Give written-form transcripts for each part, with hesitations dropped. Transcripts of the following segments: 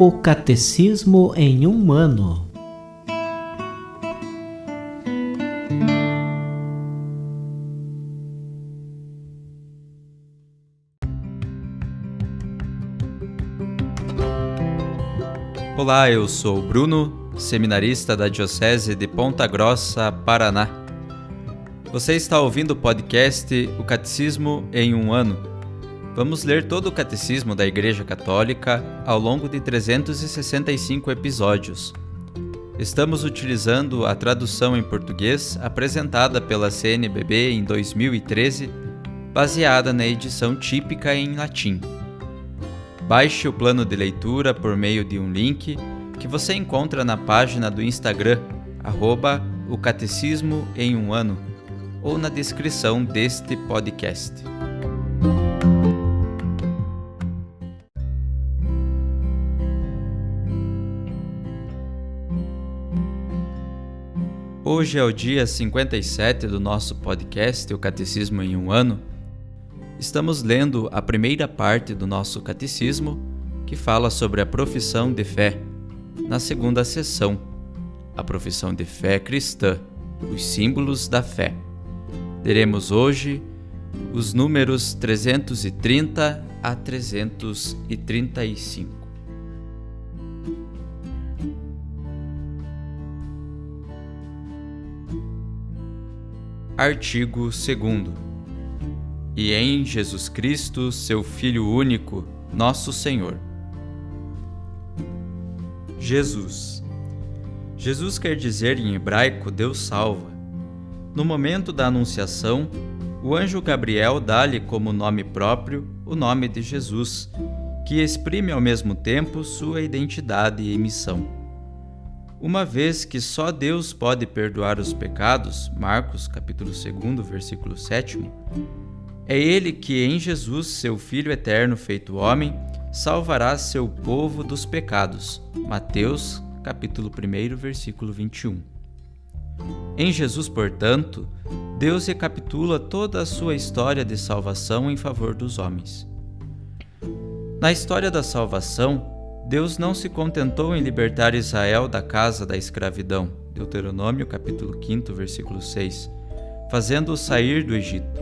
O Catecismo em um ano. Olá, eu sou o Bruno, seminarista da Diocese de Ponta Grossa, Paraná. Você está ouvindo o podcast O Catecismo em um ano. Vamos ler todo o Catecismo da Igreja Católica ao longo de 365 episódios. Estamos utilizando a tradução em português apresentada pela CNBB em 2013, baseada na edição típica em latim. Baixe o plano de leitura por meio de um link que você encontra na página do Instagram, @o Catecismo em um ano, ou na descrição deste podcast. Hoje é o dia 57 do nosso podcast, O Catecismo em um ano. Estamos lendo a primeira parte do nosso catecismo, que fala sobre a profissão de fé, na segunda seção, a profissão de fé cristã, os símbolos da fé. Leremos hoje os números 330 a 335. Artigo 2º. E em Jesus Cristo, seu Filho único, nosso Senhor. Jesus. Jesus quer dizer em hebraico Deus salva. No momento da anunciação, o anjo Gabriel dá-lhe como nome próprio o nome de Jesus, que exprime ao mesmo tempo sua identidade e missão. Uma vez que só Deus pode perdoar os pecados, Marcos capítulo 2, versículo 7, é Ele que em Jesus, seu Filho eterno feito homem, salvará seu povo dos pecados, Mateus capítulo 1, versículo 21. Em Jesus, portanto, Deus recapitula toda a sua história de salvação em favor dos homens. Na história da salvação, Deus não se contentou em libertar Israel da casa da escravidão, Deuteronômio capítulo 5, versículo 6, fazendo-o sair do Egito.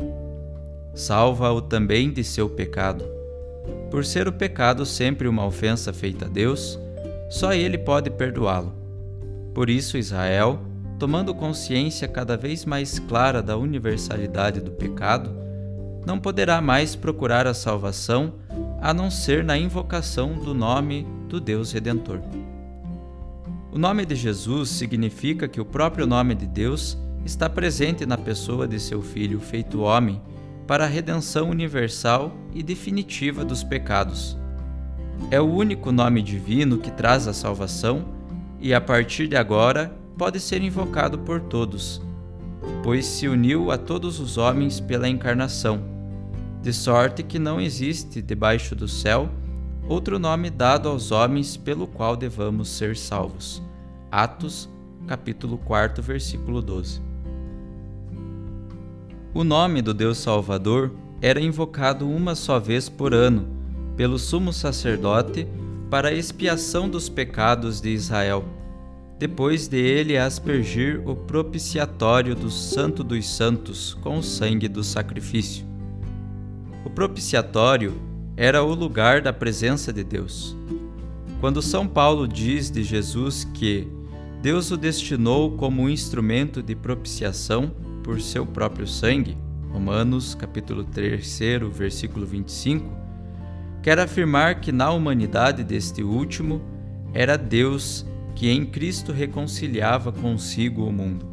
Salva-o também de seu pecado. Por ser o pecado sempre uma ofensa feita a Deus, só Ele pode perdoá-lo. Por isso Israel, tomando consciência cada vez mais clara da universalidade do pecado, não poderá mais procurar a salvação a não ser na invocação do nome do Deus Redentor. O nome de Jesus significa que o próprio nome de Deus está presente na pessoa de seu Filho feito homem para a redenção universal e definitiva dos pecados. É o único nome divino que traz a salvação e, a partir de agora, pode ser invocado por todos, pois se uniu a todos os homens pela encarnação, de sorte que não existe debaixo do céu outro nome dado aos homens pelo qual devamos ser salvos. Atos, capítulo 4, versículo 12. O nome do Deus Salvador era invocado uma só vez por ano, pelo sumo sacerdote, para a expiação dos pecados de Israel, depois de ele aspergir o propiciatório do Santo dos Santos com o sangue do sacrifício. O propiciatório era o lugar da presença de Deus. Quando São Paulo diz de Jesus que Deus o destinou como um instrumento de propiciação por seu próprio sangue, Romanos capítulo 3, versículo 25, quer afirmar que na humanidade deste último era Deus que em Cristo reconciliava consigo o mundo.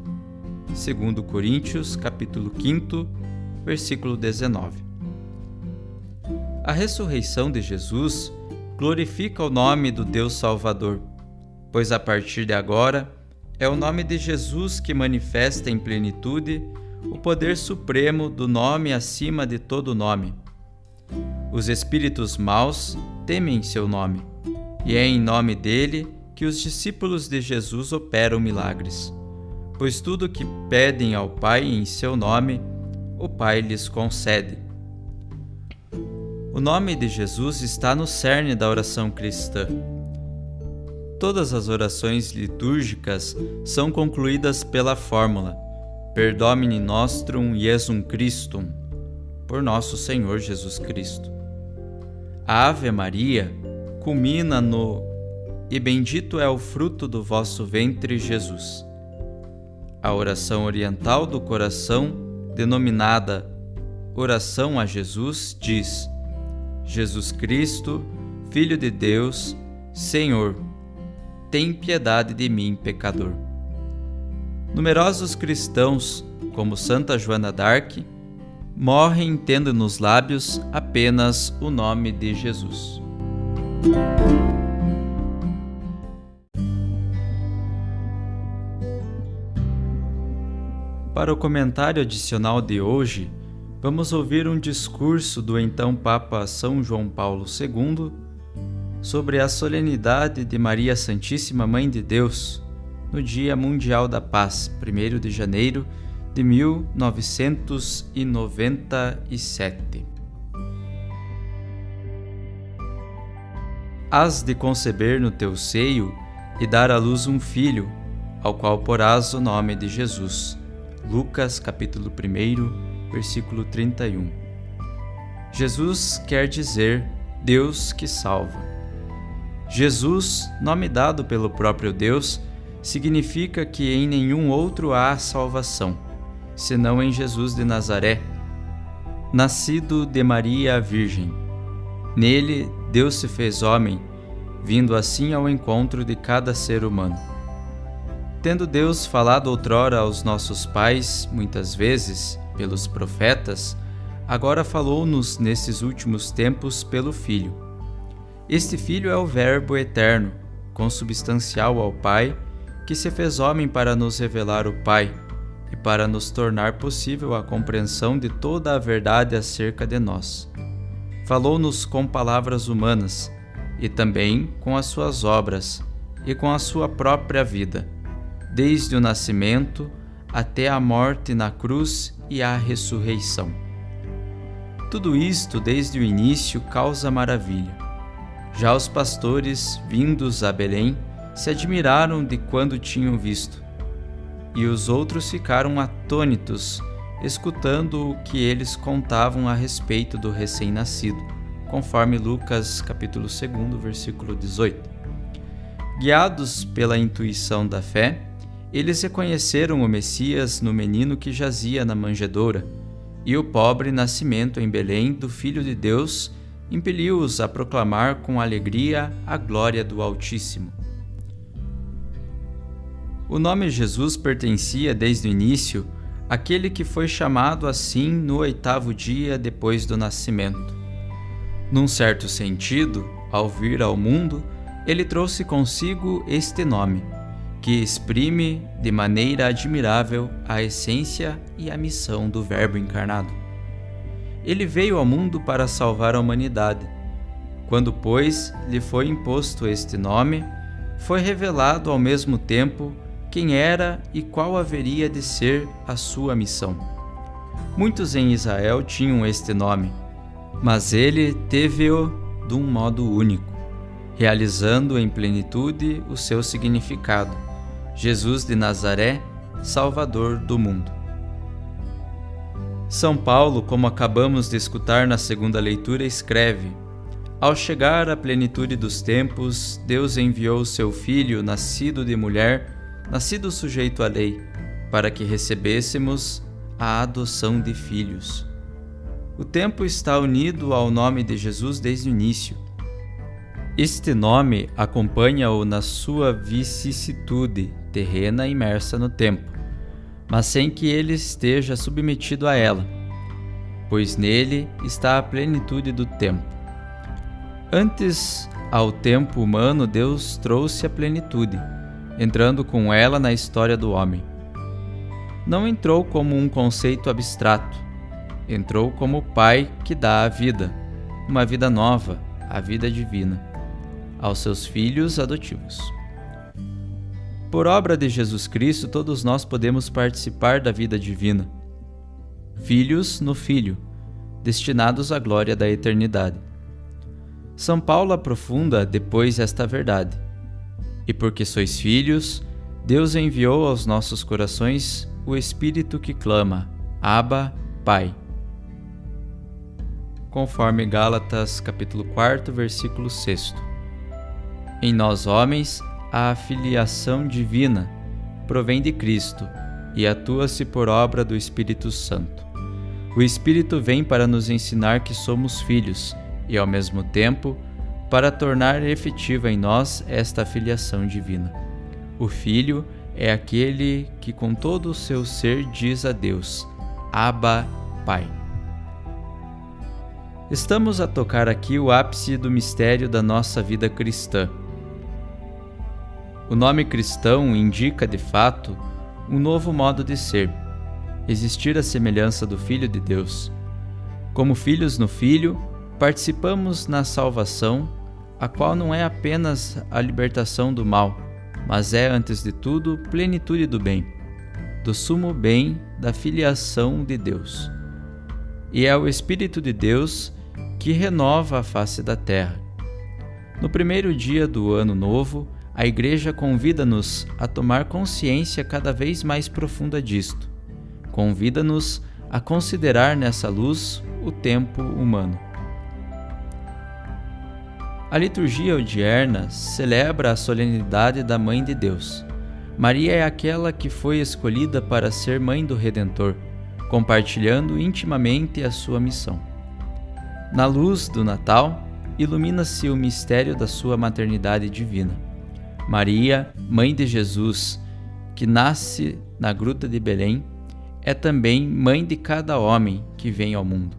2 Coríntios capítulo 5, versículo 19. A ressurreição de Jesus glorifica o nome do Deus Salvador, pois a partir de agora é o nome de Jesus que manifesta em plenitude o poder supremo do nome acima de todo nome. Os espíritos maus temem seu nome, e é em nome dele que os discípulos de Jesus operam milagres, pois tudo que pedem ao Pai em seu nome, o Pai lhes concede. O nome de Jesus está no cerne da oração cristã. Todas as orações litúrgicas são concluídas pela fórmula Per Domini Nostrum Iesum Christum, por nosso Senhor Jesus Cristo. A Ave Maria culmina no E bendito é o fruto do vosso ventre, Jesus. A oração oriental do coração, denominada Oração a Jesus, diz: Jesus Cristo, Filho de Deus, Senhor, tem piedade de mim, pecador. Numerosos cristãos, como Santa Joana d'Arc, morrem tendo nos lábios apenas o nome de Jesus. Para o comentário adicional de hoje, vamos ouvir um discurso do então Papa São João Paulo II sobre a solenidade de Maria Santíssima Mãe de Deus no Dia Mundial da Paz, 1º de janeiro de 1997. Hás de conceber no teu seio e dar à luz um filho, ao qual porás o nome de Jesus. Lucas, capítulo 1, versículo 31. Jesus quer dizer Deus que salva. Jesus, nome dado pelo próprio Deus, significa que em nenhum outro há salvação, senão em Jesus de Nazaré, nascido de Maria a Virgem. Nele, Deus se fez homem, vindo assim ao encontro de cada ser humano. Tendo Deus falado outrora aos nossos pais, muitas vezes, pelos profetas, agora falou-nos nesses últimos tempos pelo Filho. Este Filho é o Verbo eterno, consubstancial ao Pai, que se fez homem para nos revelar o Pai e para nos tornar possível a compreensão de toda a verdade acerca de nós. Falou-nos com palavras humanas e também com as suas obras e com a sua própria vida, desde o nascimento até a morte na cruz e a ressurreição. Tudo isto, desde o início, causa maravilha. Já os pastores, vindos a Belém, se admiraram de quando tinham visto, e os outros ficaram atônitos, escutando o que eles contavam a respeito do recém-nascido, conforme Lucas, capítulo 2, versículo 18. Guiados pela intuição da fé, eles reconheceram o Messias no menino que jazia na manjedoura, e o pobre nascimento em Belém do Filho de Deus impeliu-os a proclamar com alegria a glória do Altíssimo. O nome Jesus pertencia desde o início àquele que foi chamado assim no 8º dia depois do nascimento. Num certo sentido, ao vir ao mundo, ele trouxe consigo este nome, que exprime de maneira admirável a essência e a missão do Verbo encarnado. Ele veio ao mundo para salvar a humanidade. Quando, pois, lhe foi imposto este nome, foi revelado ao mesmo tempo quem era e qual haveria de ser a sua missão. Muitos em Israel tinham este nome, mas ele teve-o de um modo único, realizando em plenitude o seu significado: Jesus de Nazaré, Salvador do mundo. São Paulo, como acabamos de escutar na segunda leitura, escreve: Ao chegar à plenitude dos tempos, Deus enviou o seu Filho, nascido de mulher, nascido sujeito à lei, para que recebêssemos a adoção de filhos. O tempo está unido ao nome de Jesus desde o início. Este nome acompanha-o na sua vicissitude terrena imersa no tempo, mas sem que ele esteja submetido a ela, pois nele está a plenitude do tempo. Antes, ao tempo humano, Deus trouxe a plenitude, entrando com ela na história do homem. Não entrou como um conceito abstrato, entrou como o Pai que dá a vida, uma vida nova, a vida divina, aos seus filhos adotivos. Por obra de Jesus Cristo, todos nós podemos participar da vida divina, filhos no Filho, destinados à glória da eternidade. São Paulo aprofunda depois esta verdade. E porque sois filhos, Deus enviou aos nossos corações o Espírito que clama: Abba, Pai. Conforme Gálatas capítulo 4, versículo 6. Em nós homens, a filiação divina provém de Cristo e atua-se por obra do Espírito Santo. O Espírito vem para nos ensinar que somos filhos e, ao mesmo tempo, para tornar efetiva em nós esta filiação divina. O Filho é aquele que com todo o seu ser diz a Deus: Abba, Pai. Estamos a tocar aqui o ápice do mistério da nossa vida cristã. O nome cristão indica, de fato, um novo modo de ser, existir à semelhança do Filho de Deus. Como filhos no Filho, participamos na salvação, a qual não é apenas a libertação do mal, mas é, antes de tudo, plenitude do bem, do sumo bem da filiação de Deus. E é o Espírito de Deus que renova a face da terra. No primeiro dia do Ano Novo, a Igreja convida-nos a tomar consciência cada vez mais profunda disto. Convida-nos a considerar nessa luz o tempo humano. A liturgia odierna celebra a solenidade da Mãe de Deus. Maria é aquela que foi escolhida para ser mãe do Redentor, compartilhando intimamente a sua missão. Na luz do Natal, ilumina-se o mistério da sua maternidade divina. Maria, mãe de Jesus, que nasce na gruta de Belém, é também mãe de cada homem que vem ao mundo.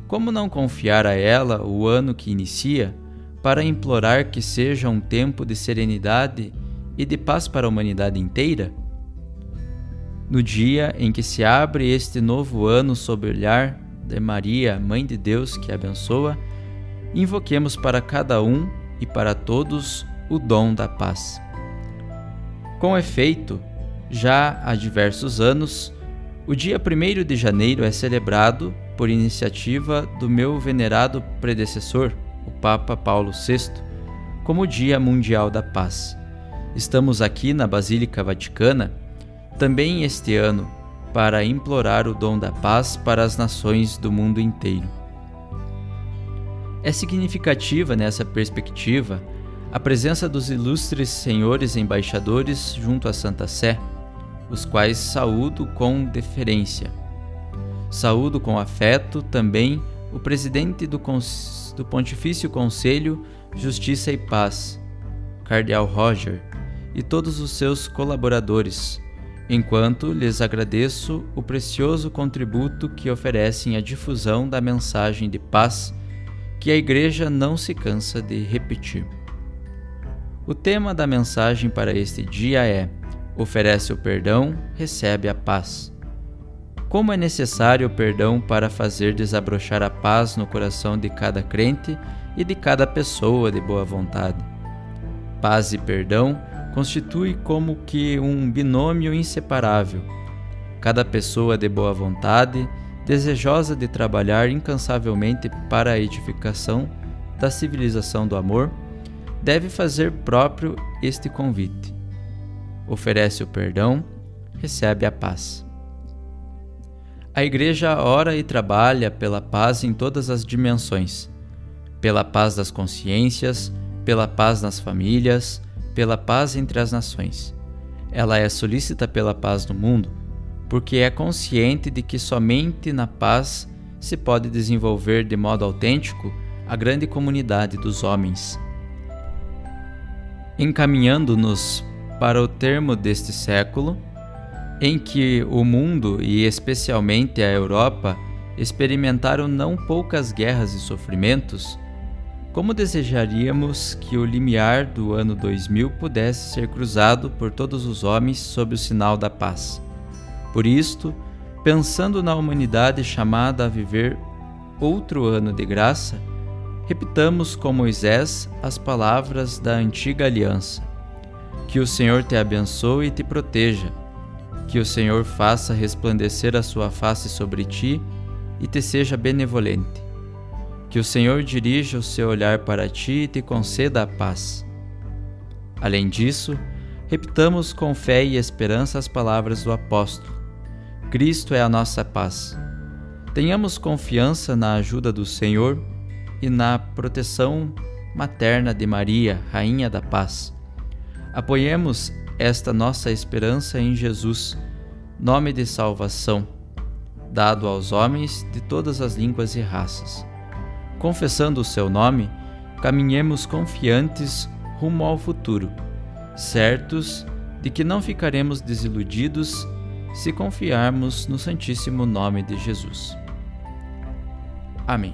Como não confiar a ela o ano que inicia, para implorar que seja um tempo de serenidade e de paz para a humanidade inteira? No dia em que se abre este novo ano sob o olhar de Maria, Mãe de Deus, que abençoa, invoquemos para cada um e para todos o dom da paz. Com efeito, já há diversos anos, o dia 1º de janeiro é celebrado, por iniciativa do meu venerado predecessor, o Papa Paulo VI, como Dia Mundial da Paz. Estamos aqui na Basílica Vaticana, também este ano, para implorar o dom da paz para as nações do mundo inteiro. É significativa nessa perspectiva a presença dos ilustres senhores embaixadores junto à Santa Sé, os quais saúdo com deferência. Saúdo com afeto também o presidente do Pontifício Conselho Justiça e Paz, Cardeal Roger, e todos os seus colaboradores, enquanto lhes agradeço o precioso contributo que oferecem à difusão da mensagem de paz que a Igreja não se cansa de repetir. O tema da mensagem para este dia é: oferece o perdão, recebe a paz. Como é necessário o perdão para fazer desabrochar a paz no coração de cada crente e de cada pessoa de boa vontade. Paz e perdão constitui como que um binômio inseparável. Cada pessoa de boa vontade, desejosa de trabalhar incansavelmente para a edificação da civilização do amor, deve fazer próprio este convite. Oferece o perdão, recebe a paz. A Igreja ora e trabalha pela paz em todas as dimensões, pela paz das consciências, pela paz nas famílias, pela paz entre as nações. Ela é solícita pela paz no mundo, porque é consciente de que somente na paz se pode desenvolver de modo autêntico a grande comunidade dos homens. Encaminhando-nos para o termo deste século, em que o mundo e especialmente a Europa experimentaram não poucas guerras e sofrimentos, como desejaríamos que o limiar do ano 2000 pudesse ser cruzado por todos os homens sob o sinal da paz. Por isto, pensando na humanidade chamada a viver outro ano de graça, repitamos com Moisés as palavras da antiga aliança: que o Senhor te abençoe e te proteja, que o Senhor faça resplandecer a sua face sobre ti e te seja benevolente, que o Senhor dirija o seu olhar para ti e te conceda a paz. Além disso, repitamos com fé e esperança as palavras do apóstolo: Cristo é a nossa paz. Tenhamos confiança na ajuda do Senhor e na proteção materna de Maria, Rainha da Paz. Apoiemos esta nossa esperança em Jesus, nome de salvação, dado aos homens de todas as línguas e raças. Confessando o seu nome, caminhemos confiantes rumo ao futuro, certos de que não ficaremos desiludidos se confiarmos no Santíssimo Nome de Jesus. Amém.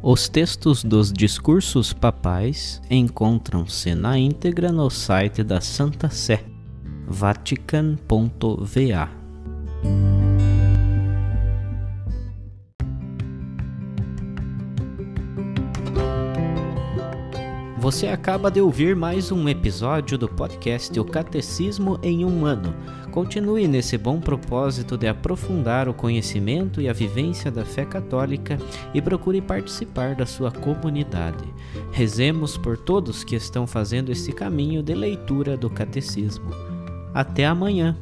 Os textos dos discursos papais encontram-se na íntegra no site da Santa Sé, vatican.va. Você acaba de ouvir mais um episódio do podcast O Catecismo em um Ano. Continue nesse bom propósito de aprofundar o conhecimento e a vivência da fé católica e procure participar da sua comunidade. Rezemos por todos que estão fazendo esse caminho de leitura do Catecismo. Até amanhã!